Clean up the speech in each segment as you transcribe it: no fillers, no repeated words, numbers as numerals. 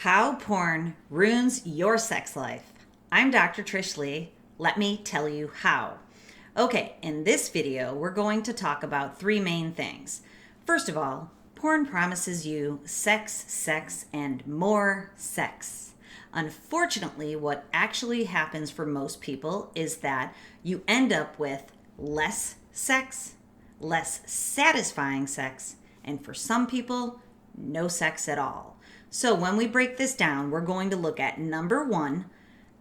How porn ruins your sex life. I'm Dr. Trish Leigh. Let me tell you how. Okay, in this video, we're going to talk about three main things. First of all, porn promises you sex, and more sex. Unfortunately, what actually happens for most people is that you end up with less sex, less satisfying sex, and for some people, no sex at all. So when we break this down, we're going to look at number one,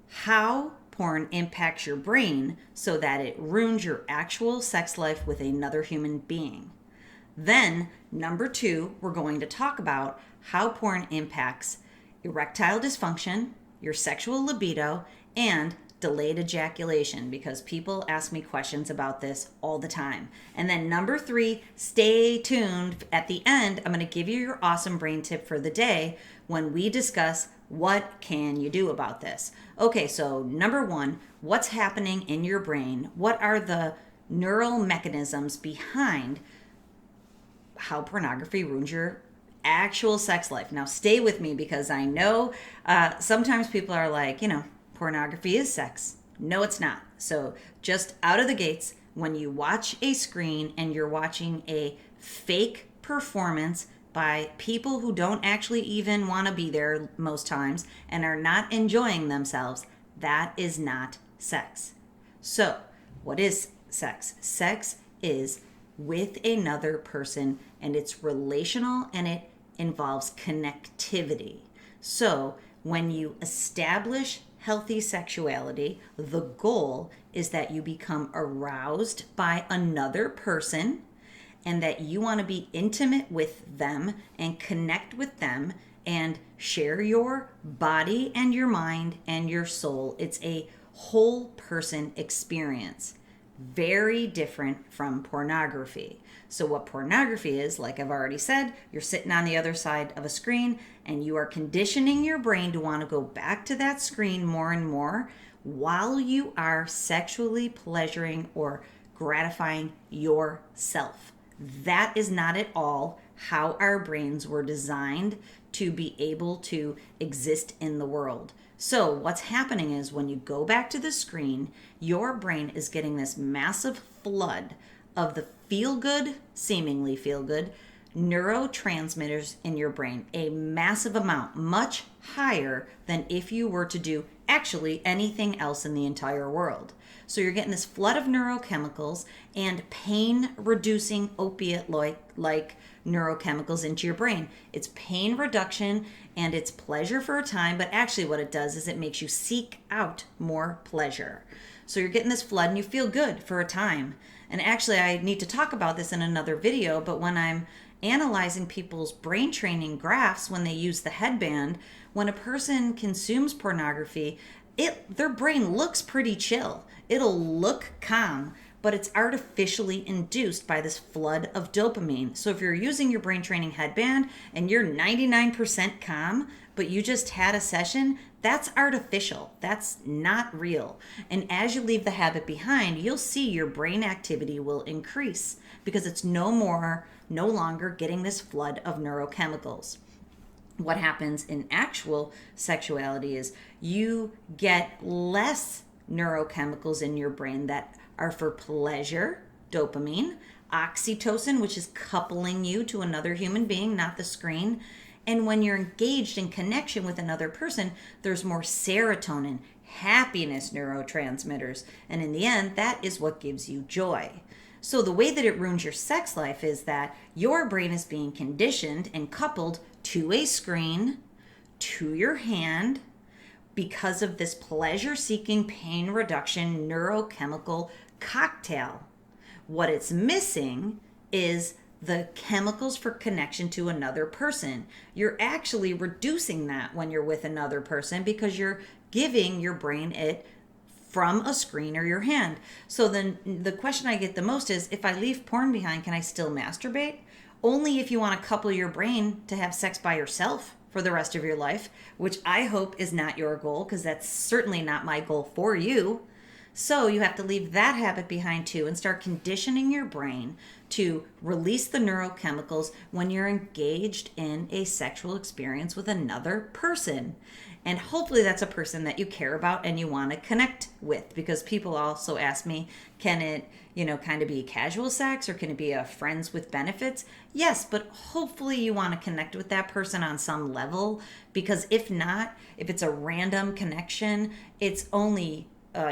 how porn impacts your brain so that it ruins your actual sex life with another human being. Then, number two, we're going to talk about how porn impacts erectile dysfunction, your sexual libido, and delayed ejaculation, because people ask me questions about this all the time. And then number three, stay tuned. At the end, I'm going to give you your awesome brain tip for the day when we discuss what can you do about this. Okay, so number one, what's happening in your brain? What are the neural mechanisms behind how pornography ruins your actual sex life? Now stay with me, because I know sometimes people are like, pornography is sex. No, it's not. So just out of the gates, when you watch a screen and you're watching a fake performance by people who don't actually even want to be there most times and are not enjoying themselves, that is not sex. So what is sex? Sex is with another person, and it's relational, and it involves connectivity. So when you establish healthy sexuality, the goal is that you become aroused by another person and that you want to be intimate with them and connect with them and share your body and your mind and your soul. It's a whole person experience. Very different from pornography. So what pornography is, like I've already said, you're sitting on the other side of a screen and you are conditioning your brain to want to go back to that screen more and more while you are sexually pleasuring or gratifying yourself. That is not at all how our brains were designed to be able to exist in the world. So what's happening is when you go back to the screen, your brain is getting this massive flood of the seemingly feel good, neurotransmitters in your brain, a massive amount, much higher than if you were to do actually anything else in the entire world. So you're getting this flood of neurochemicals and pain-reducing opiate-like neurochemicals into your brain. It's pain reduction and it's pleasure for a time, but actually what it does is it makes you seek out more pleasure. So you're getting this flood and you feel good for a time. And actually I need to talk about this in another video, but when I'm analyzing people's brain training graphs when they use the headband, when a person consumes pornography, their brain looks pretty chill. It'll look calm, but it's artificially induced by this flood of dopamine. So if you're using your brain training headband and you're 99% calm, but you just had a session, that's artificial. That's not real. And as you leave the habit behind, you'll see your brain activity will increase because it's no longer getting this flood of neurochemicals. What happens in actual sexuality is you get less neurochemicals in your brain that are for pleasure, dopamine, oxytocin, which is coupling you to another human being, not the screen. And when you're engaged in connection with another person, there's more serotonin, happiness neurotransmitters. And in the end, that is what gives you joy. So the way that it ruins your sex life is that your brain is being conditioned and coupled to a screen, to your hand, because of this pleasure-seeking, pain reduction neurochemical cocktail. What it's missing is the chemicals for connection to another person. You're actually reducing that when you're with another person because you're giving your brain it from a screen or your hand. So then the question I get the most is, if I leave porn behind, can I still masturbate? Only if you want to couple your brain to have sex by yourself for the rest of your life, which I hope is not your goal, because that's certainly not my goal for you. So you have to leave that habit behind too and start conditioning your brain to release the neurochemicals when you're engaged in a sexual experience with another person. And hopefully that's a person that you care about and you want to connect with, because people also ask me, can it, kind of be casual sex, or can it be a friends with benefits? Yes, but hopefully you want to connect with that person on some level, because if not, if it's a random connection, it's only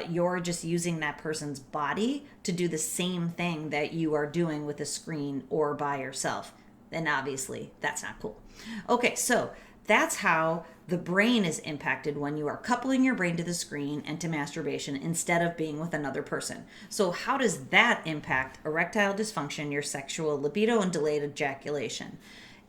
you're just using that person's body to do the same thing that you are doing with a screen or by yourself. And obviously, that's not cool. Okay, so that's how the brain is impacted when you are coupling your brain to the screen and to masturbation instead of being with another person. So how does that impact erectile dysfunction, your sexual libido, and delayed ejaculation?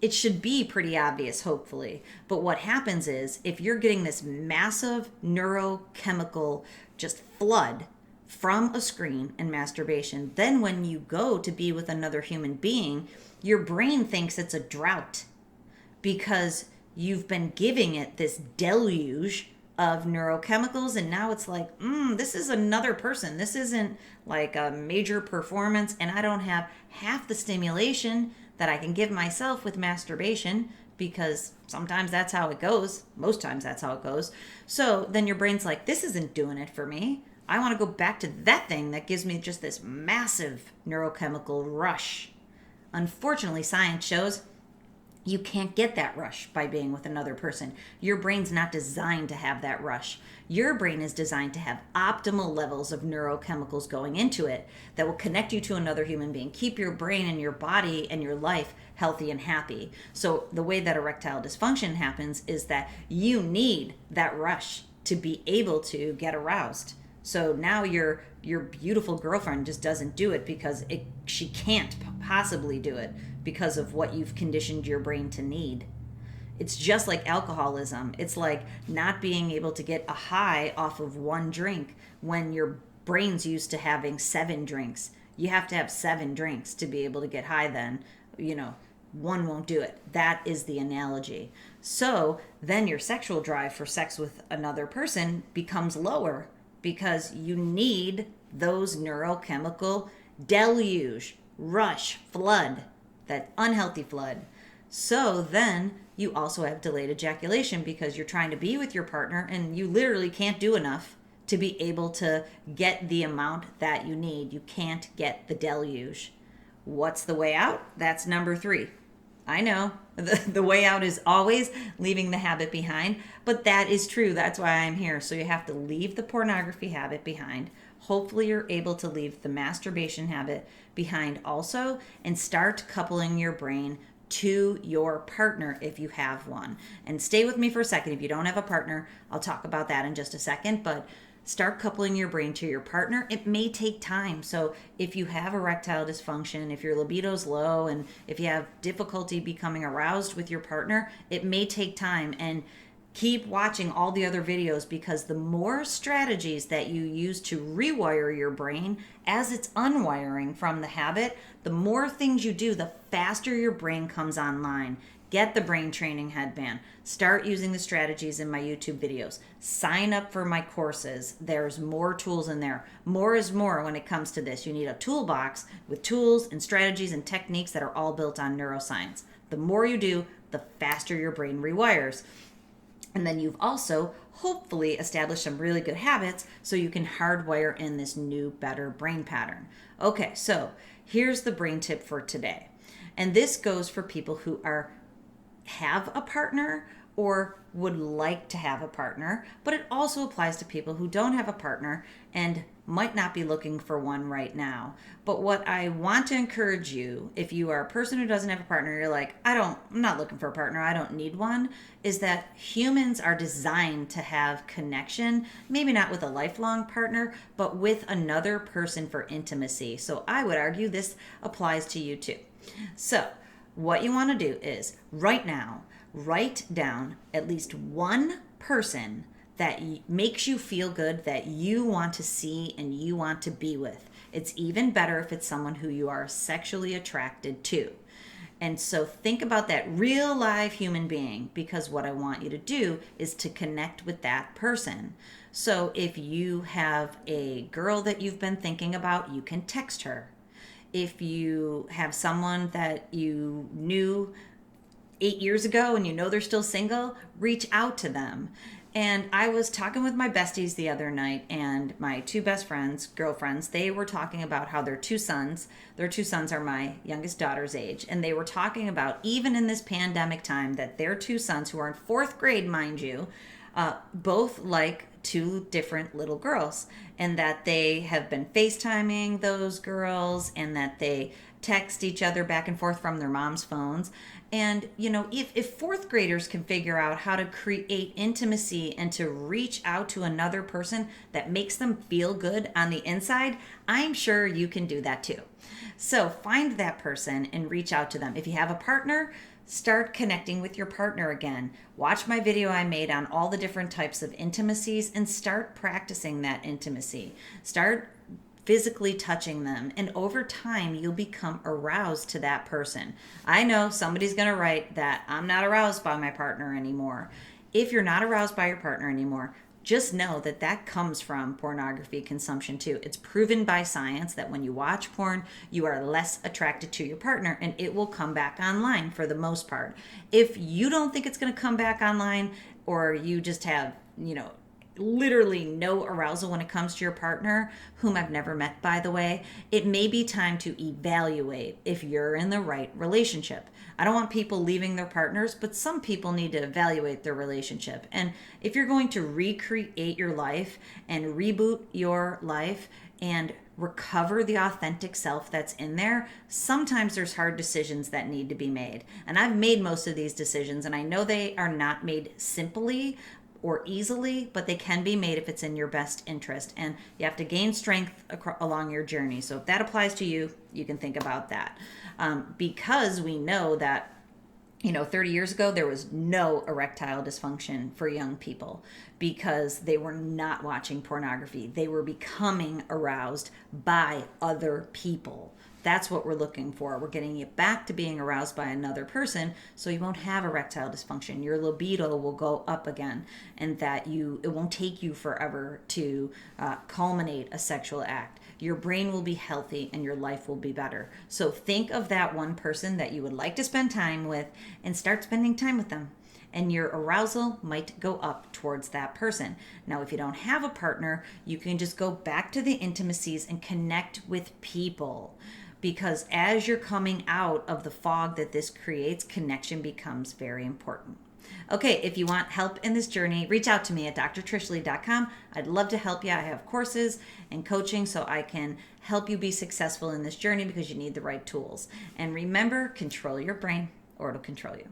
It should be pretty obvious, hopefully. But what happens is, if you're getting this massive neurochemical just flood from a screen and masturbation, then when you go to be with another human being, your brain thinks it's a drought because you've been giving it this deluge of neurochemicals, and now it's like, this is another person. This isn't like a major performance, and I don't have half the stimulation that I can give myself with masturbation, because sometimes that's how it goes. Most times that's how it goes. So then your brain's like, this isn't doing it for me. I want to go back to that thing that gives me just this massive neurochemical rush. Unfortunately, science shows you can't get that rush by being with another person. Your brain's not designed to have that rush. Your brain is designed to have optimal levels of neurochemicals going into it that will connect you to another human being, keep your brain and your body and your life healthy and happy. So the way that erectile dysfunction happens is that you need that rush to be able to get aroused. So now your beautiful girlfriend just doesn't do it because she can't possibly do it because of what you've conditioned your brain to need. It's just like alcoholism. It's like not being able to get a high off of one drink when your brain's used to having 7 drinks. You have to have 7 drinks to be able to get high then. One won't do it. That is the analogy. So then your sexual drive for sex with another person becomes lower because you need those neurochemical deluge, rush, flood, that unhealthy flood. So then you also have delayed ejaculation because you're trying to be with your partner and you literally can't do enough to be able to get the amount that you need. You can't get the deluge. What's the way out? That's number 3. I know the way out is always leaving the habit behind, but that is true. That's why I'm here. So you have to leave the pornography habit behind. Hopefully you're able to leave the masturbation habit behind also, and start coupling your brain to your partner if you have one. And stay with me for a second. If you don't have a partner, I'll talk about that in just a second, but start coupling your brain to your partner. It may take time. So if you have erectile dysfunction, if your libido's low, and if you have difficulty becoming aroused with your partner, it may take time. And keep watching all the other videos, because the more strategies that you use to rewire your brain as it's unwiring from the habit, the more things you do, the faster your brain comes online. Get the brain training headband. Start using the strategies in my YouTube videos. Sign up for my courses. There's more tools in there. More is more when it comes to this. You need a toolbox with tools and strategies and techniques that are all built on neuroscience. The more you do, the faster your brain rewires. And then you've also hopefully established some really good habits so you can hardwire in this new, better brain pattern. Okay, so here's the brain tip for today. And this goes for people who have a partner or would like to have a partner, but it also applies to people who don't have a partner and might not be looking for one right now. But what I want to encourage you, if you are a person who doesn't have a partner, you're like, I'm not looking for a partner, I don't need one, is that humans are designed to have connection, maybe not with a lifelong partner, but with another person for intimacy. So I would argue this applies to you too. So what you want to do is right now, write down at least one person that makes you feel good, that you want to see and you want to be with. It's even better if it's someone who you are sexually attracted to. And so think about that real live human being, because what I want you to do is to connect with that person. So if you have a girl that you've been thinking about, you can text her. If you have someone that you knew 8 years ago and you know they're still single, reach out to them. And I was talking with my besties the other night, and my two best friends, girlfriends, they were talking about how their two sons are my youngest daughter's age, and they were talking about, even in this pandemic time, that their two sons, who are in fourth grade, mind you, both like two different little girls, and that they have been FaceTiming those girls, and that they text each other back and forth from their mom's phones. And, if fourth graders can figure out how to create intimacy and to reach out to another person that makes them feel good on the inside, I'm sure you can do that too. So find that person and reach out to them. If you have a partner, start connecting with your partner again. Watch my video I made on all the different types of intimacies and start practicing that intimacy. Start physically touching them, and over time you'll become aroused to that person. I know somebody's going to write that I'm not aroused by my partner anymore. If you're not aroused by your partner anymore, just know that that comes from pornography consumption too. It's proven by science that when you watch porn, you are less attracted to your partner, and it will come back online for the most part. If you don't think it's going to come back online, or you just have, literally no arousal when it comes to your partner, whom I've never met, by the way, it may be time to evaluate if you're in the right relationship. I don't want people leaving their partners, but some people need to evaluate their relationship. And if you're going to recreate your life and reboot your life and recover the authentic self that's in there, sometimes there's hard decisions that need to be made. And I've made most of these decisions, and I know they are not made simply or easily, but they can be made if it's in your best interest. And you have to gain strength along your journey. So if that applies to you, you can think about that. Because we know that 30 years ago, there was no erectile dysfunction for young people because they were not watching pornography. They were becoming aroused by other people. That's what we're looking for. We're getting you back to being aroused by another person so you won't have erectile dysfunction. Your libido will go up again, and that it won't take you forever to culminate a sexual act. Your brain will be healthy and your life will be better. So think of that one person that you would like to spend time with and start spending time with them. And your arousal might go up towards that person. Now, if you don't have a partner, you can just go back to the intimacies and connect with people. Because as you're coming out of the fog that this creates, connection becomes very important. Okay, if you want help in this journey, reach out to me at drtrishleigh.com. I'd love to help you. I have courses and coaching so I can help you be successful in this journey, because you need the right tools. And remember, control your brain or it'll control you.